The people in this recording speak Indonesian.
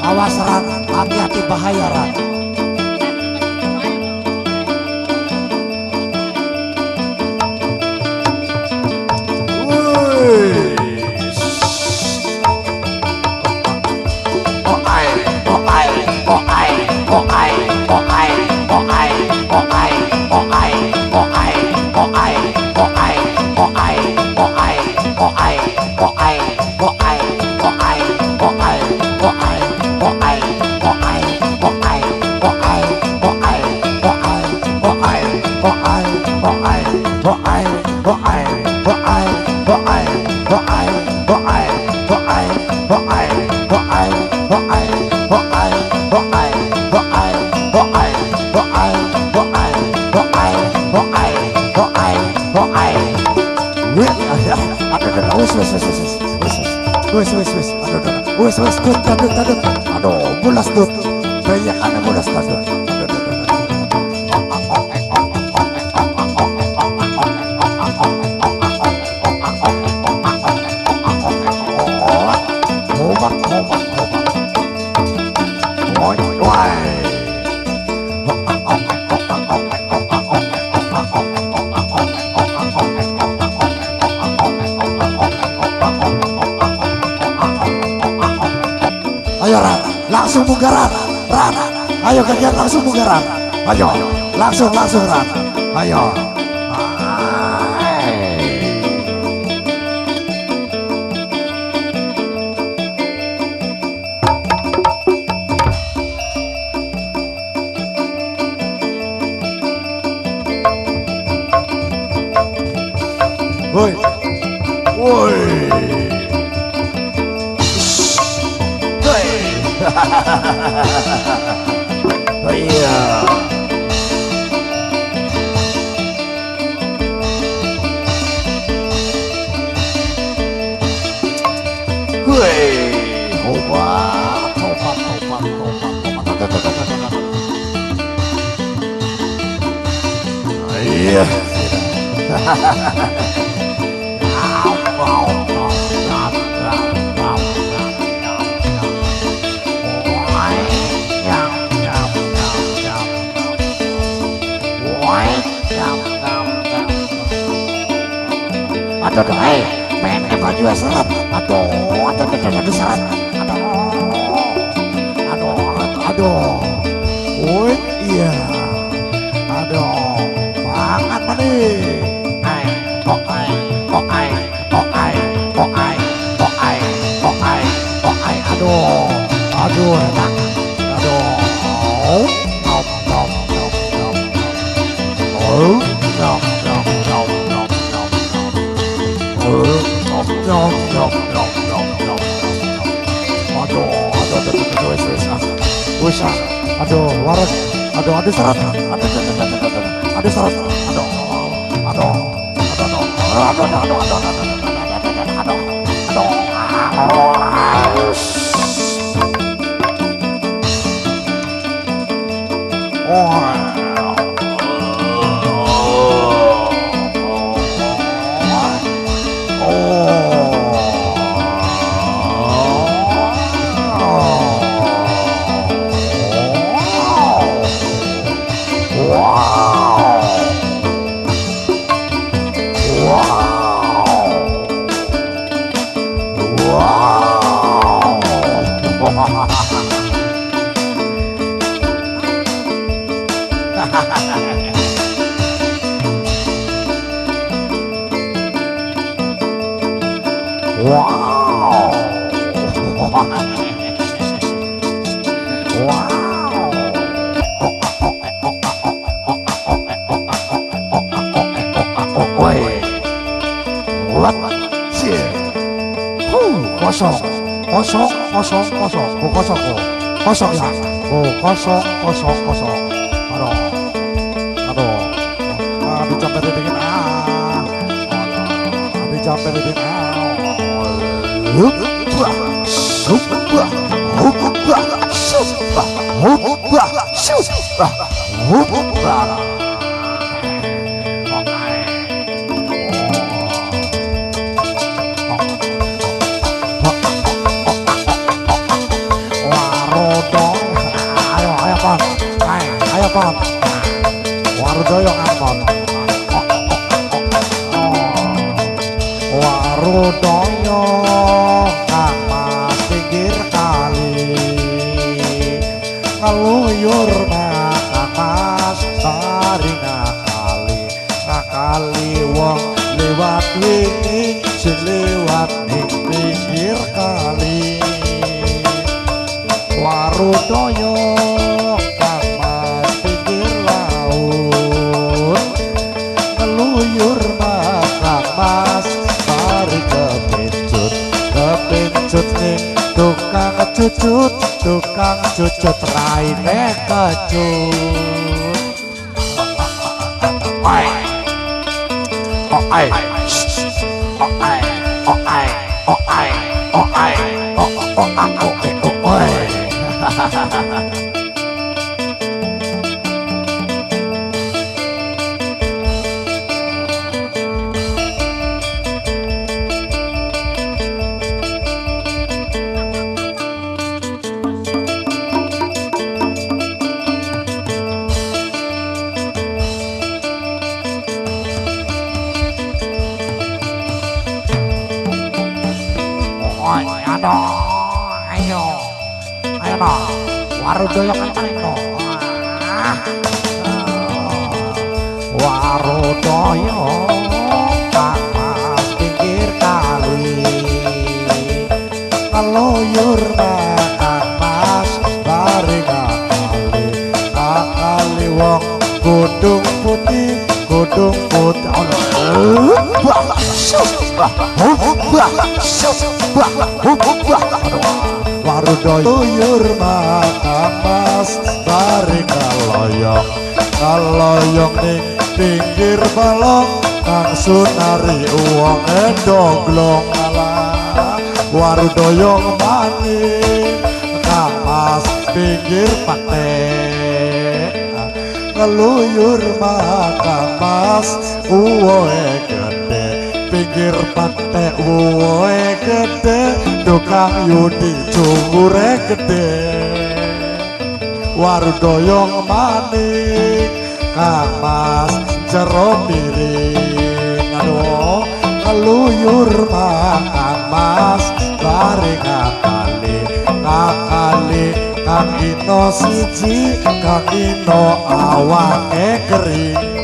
Awas Ran, hati-hati bahaya Ran. Aduh, mulas tuh. Banyak anak mulas tuh. Ayo Ran, langsung buka Ran. Ayo kalian langsung buka Ran. Ayo, langsung Ran. Ayo. Woi. Woi. Oh iya. Woi, obat. iya. Aduh, mainnya baju seret. Aduh, seret. Aduh. Oh iya. Aduh, banget nih. Aduh, enak. Aduh. Nom. Oh, nom. Aduh, waras. Aduh, seret. Aduh, seret. Kosong ya. Kosong. Aduh. Dicampur dingin. Dicampur dingin. Warudoyong ampon. Warudoyong kang mas pinggir kali, ngeluyur kang mas sari ngakali wong lewat wingi selewat ning pinggir kali. Warudoyong mas mari kepencut ning tukang cucut raine kecut. Ayo no, warudoyong ancang no. Warudoyong kang mas pinggir kali, ngeluyur kang mas bari ngakali wong godong putih. Warudoyur makang mas bari kaloyong ning pinggir balong kang sunari uang domblong alah. Warudoyong maning kang mas pinggir pate, ngeluyur makan mas uwoe gede pinggir pantai uwoe gede dokang yudi jumure gede waru doyong manik kang mas jero piring aduh ngeluyur makan mas bareng akali kakali kang ino siji kang ino awake kering